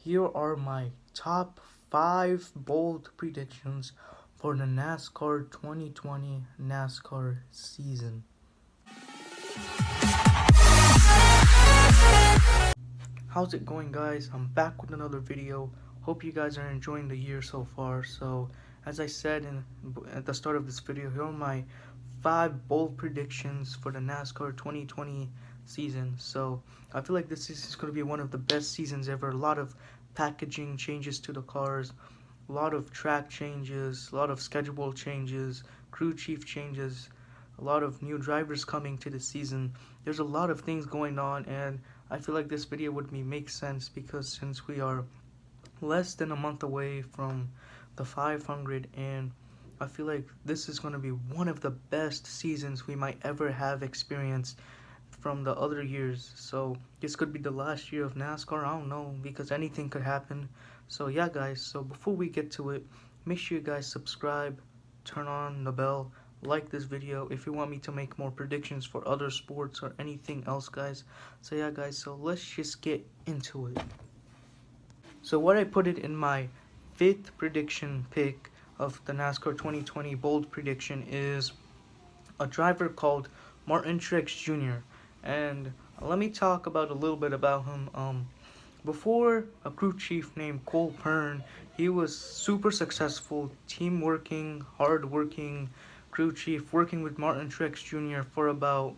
here are my top 5 bold predictions for the NASCAR 2020 NASCAR season. How's it going, guys? I'm back with another video. Hope you guys are enjoying the year so far. So as I said at the start of this video, here are my 5 bold predictions for the NASCAR 2020 season. So I feel like this is going to be one of the best seasons ever. A lot of packaging changes to the cars, a lot of track changes, a lot of schedule changes, crew chief changes, a lot of new drivers coming to the season. There's a lot of things going on, and I feel like this video would make sense because since we are less than a month away from the 500, and I feel like this is going to be one of the best seasons we might ever have experienced from the other years. So this could be the last year of NASCAR. I don't know, because anything could happen. So yeah, guys, so before we get to it, make sure you guys subscribe, turn on the bell, like this video if you want me to make more predictions for other sports or anything else, guys. So yeah, guys, so let's just get into it. So what I put it in my 5th prediction pick of the NASCAR 2020 bold prediction is a driver called Martin Truex Jr. And let me talk about a little bit about him. Before a crew chief named Cole Pearn, he was super successful, team working, hard working crew chief, working with Martin Truex Jr. for about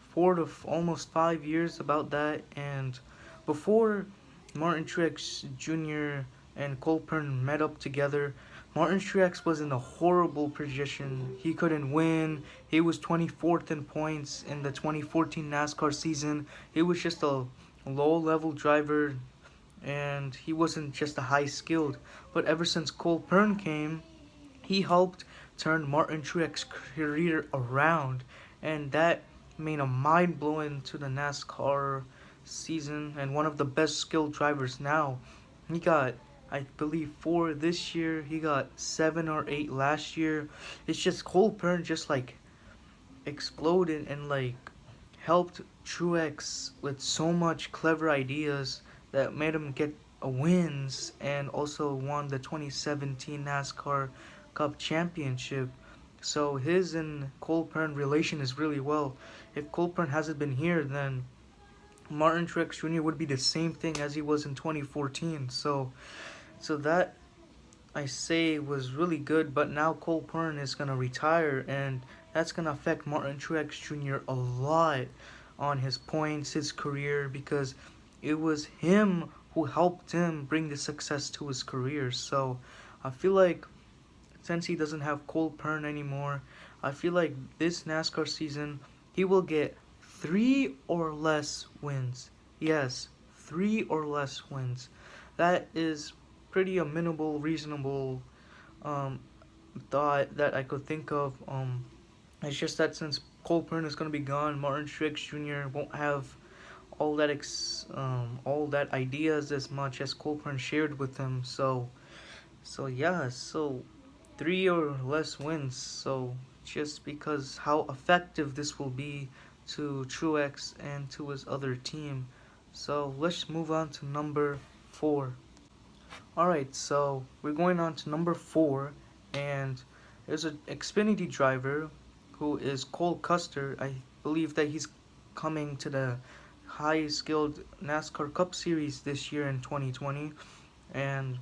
4 to almost 5 years, about that. And before Martin Truex Jr. and Cole Pearn met up together, Martin Truex was in a horrible position. He couldn't win. He was 24th in points in the 2014 NASCAR season. He was just a low-level driver, and he wasn't just a high-skilled. But ever since Cole Pearn came, he helped turn Martin Truex's career around, and that made a mind-blowing to the NASCAR season, and one of the best skilled drivers now. He got, I believe, 4 this year. He got 7 or 8 last year. It's just Cole Pearn just like exploded and like helped Truex with so much clever ideas that made him get wins, and also won the 2017 NASCAR Cup Championship. So his and Cole Pearn relation is really well. If Cole Pearn hasn't been here, then Martin Truex Jr. would be the same thing as he was in 2014. So that, I say, was really good. But now Cole Pearn is gonna retire, and that's gonna affect Martin Truex Jr. a lot on his points, his career, because it was him who helped him bring the success to his career. So I feel like since he doesn't have Cole Pearn anymore, I feel like this NASCAR season he will get 3 or less wins. Yes, 3 or less wins. That is pretty a minimal, reasonable thought that I could think of. It's just that since Cole Pearn is gonna be gone, Martin Truex Jr. won't have all that ideas as much as Cole Pearn shared with him. So yeah, so 3 or less wins. So just because how effective this will be to Truex and to his other team. So let's move on to number 4. Alright, so we're going on to number 4, and there's an Xfinity driver who is Cole Custer. I believe that he's coming to the high-skilled NASCAR Cup Series this year in 2020, and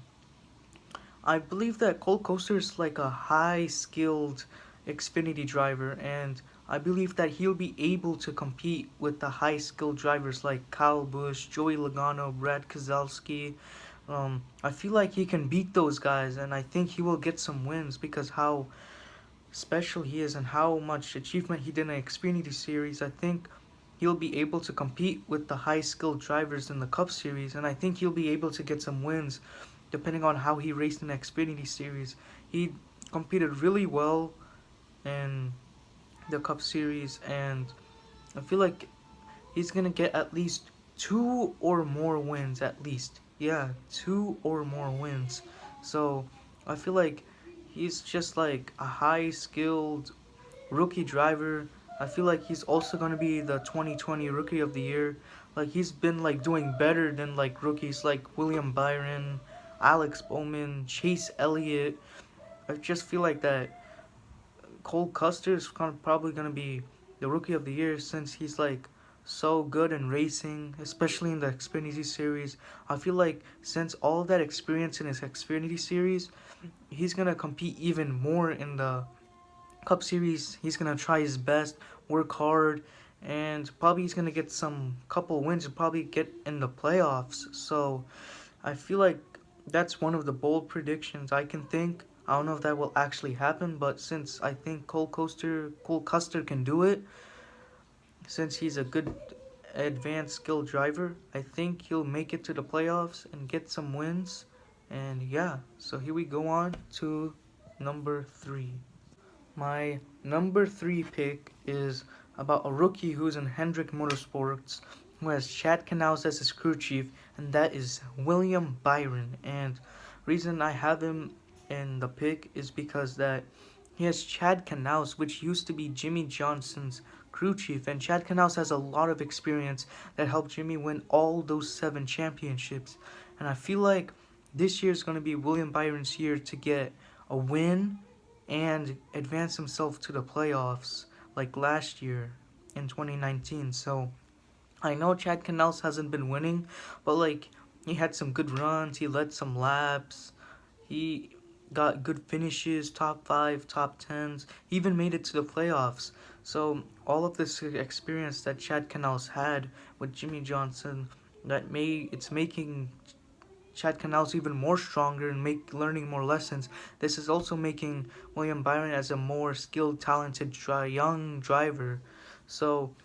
I believe that Cole Custer is like a high-skilled Xfinity driver, and I believe that he'll be able to compete with the high-skilled drivers like Kyle Busch, Joey Logano, Brad Keselowski. I feel like he can beat those guys, and I think he will get some wins because how special he is and how much achievement he did in the Xfinity Series. I think he'll be able to compete with the high-skilled drivers in the Cup Series, and I think he'll be able to get some wins depending on how he raced in the Xfinity Series. He competed really well in the Cup Series, and I feel like he's gonna get at least 2 or more wins, at least. Yeah, 2 or more wins. So I feel like he's just like a high-skilled rookie driver. I feel like he's also going to be the 2020 Rookie of the Year. Like he's been like doing better than like rookies like William Byron, Alex Bowman, Chase Elliott. I just feel like that Cole Custer is kind of probably gonna be the rookie of the year since he's like so good in racing, especially in the Xfinity series. I feel like since all of that experience in his Xfinity series, he's gonna compete even more in the Cup Series. He's gonna try his best, work hard, and probably he's gonna get some couple wins and probably get in the playoffs. So I feel like that's one of the bold predictions I can think. I don't know if that will actually happen, but since I think Cole Custer can do it, since he's a good advanced skill driver, I think he'll make it to the playoffs and get some wins. And yeah, so here we go on to number 3. My number 3 pick is about a rookie who's in Hendrick Motorsports who has Chad Knaus as his crew chief, and that is William Byron. And reason I have him in the pick is because that he has Chad Knaus, which used to be Jimmy Johnson's crew chief, and Chad Knaus has a lot of experience that helped Jimmy win all those 7 championships. And I feel like this year is going to be William Byron's year to get a win and advance himself to the playoffs like last year in 2019. So I know Chad Knaus hasn't been winning, but like he had some good runs, he led some laps, he got good finishes, top 5, top 10s, he even made it to the playoffs. So all of this experience that Chad Knaus had with Jimmy Johnson, it's making Chad Knaus even more stronger and learning more lessons. This is also making William Byron as a more skilled, talented, young driver. So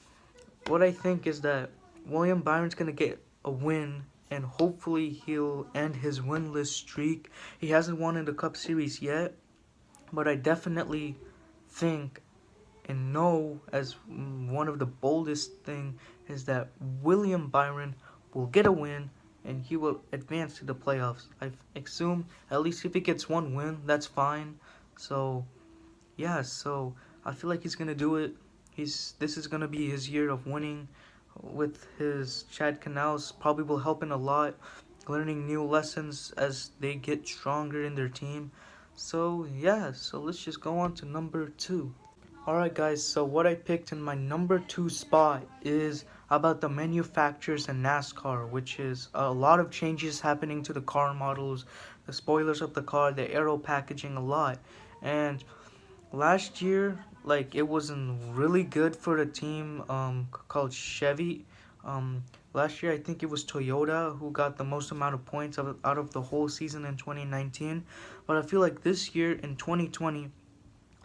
what I think is that William Byron's gonna get a win, and hopefully he'll end his winless streak. He hasn't won in the Cup Series yet, but I definitely think and know as one of the boldest thing is that William Byron will get a win and he will advance to the playoffs. I assume at least if he gets one win, that's fine. So yeah, so I feel like he's gonna do it. This is gonna be his year of winning with his Chad Knaus. Probably will help in a lot, learning new lessons as they get stronger in their team. So yeah, so let's just go on to number 2. Alright guys, so what I picked in my number 2 spot is about the manufacturers and NASCAR, which is a lot of changes happening to the car models, the spoilers of the car, the aero packaging, a lot. And last year, like, it wasn't really good for the team called Chevy. Last year I think it was Toyota who got the most amount of points out of the whole season in 2019. But I feel like this year in 2020,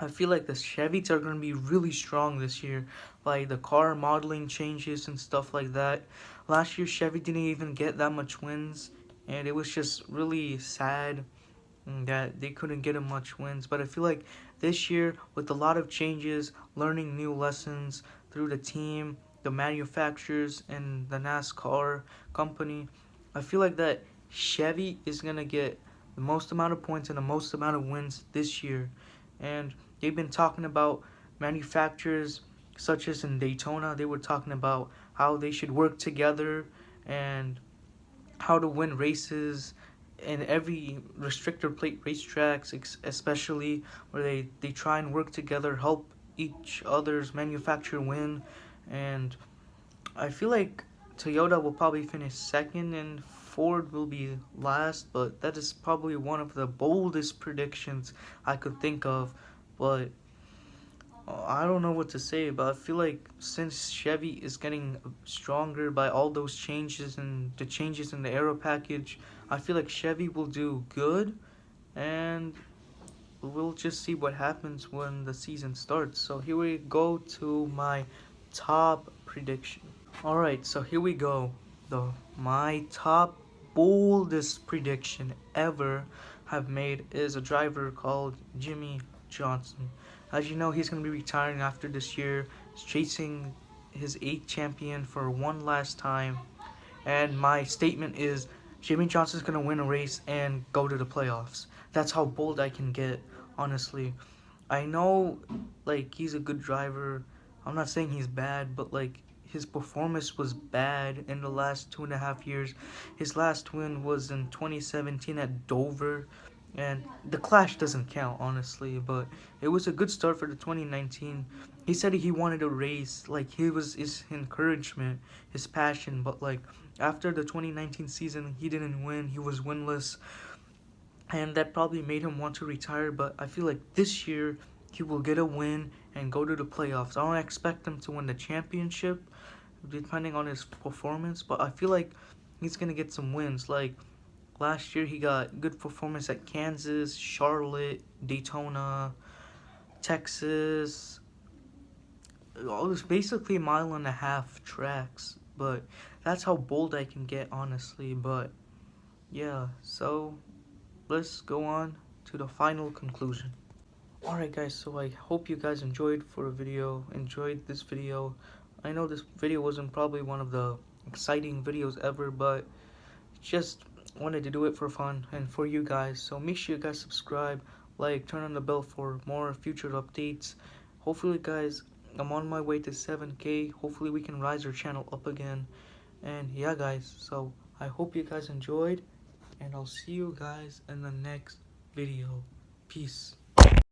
I feel like the Chevys are going to be really strong this year by the car modeling changes and stuff like that. Last year, Chevy didn't even get that much wins, and it was just really sad that they couldn't get much wins. But I feel like this year, with a lot of changes, learning new lessons through the team, the manufacturers, and the NASCAR company, I feel like that Chevy is going to get the most amount of points and the most amount of wins this year. And they've been talking about manufacturers such as in Daytona. They were talking about how they should work together and how to win races in every restrictor plate racetracks, especially where they try and work together, help each other's manufacturer win. And I feel like Toyota will probably finish second and Ford will be last, but that is probably one of the boldest predictions I could think of. But I don't know what to say, but I feel like since Chevy is getting stronger by all those changes and the changes in the aero package, I feel like Chevy will do good, and we'll just see what happens when the season starts. So here we go to my top prediction. Alright, so here we go. My top boldest prediction ever have made is a driver called Jimmy Johnson. As you know, he's going to be retiring after this year. He's chasing his 8th champion for one last time. And my statement is Jimmy Johnson's going to win a race and go to the playoffs. That's how bold I can get, honestly. I know, like, he's a good driver. I'm not saying he's bad, but, like, his performance was bad in the last 2.5 years. His last win was in 2017 at Dover, and the clash doesn't count, honestly, but it was a good start for the 2019. He said he wanted a race, like he was his encouragement, his passion, but like after the 2019 season, he didn't win. He was winless, and that probably made him want to retire. But I feel like this year he will get a win and go to the playoffs. I don't expect him to win the championship, depending on his performance, but I feel like he's gonna get some wins. Like last year, he got good performance at Kansas, Charlotte, Daytona, Texas. It was basically a mile and a half tracks, but that's how bold I can get, honestly. But yeah, so let's go on to the final conclusion. Alright guys, so I hope you guys enjoyed this video. I know this video wasn't probably one of the exciting videos ever, but just wanted to do it for fun and for you guys. So make sure you guys subscribe, like, turn on the bell for more future updates. Hopefully guys, I'm on my way to 7K. Hopefully we can rise our channel up again. And yeah guys, so I hope you guys enjoyed, and I'll see you guys in the next video. Peace.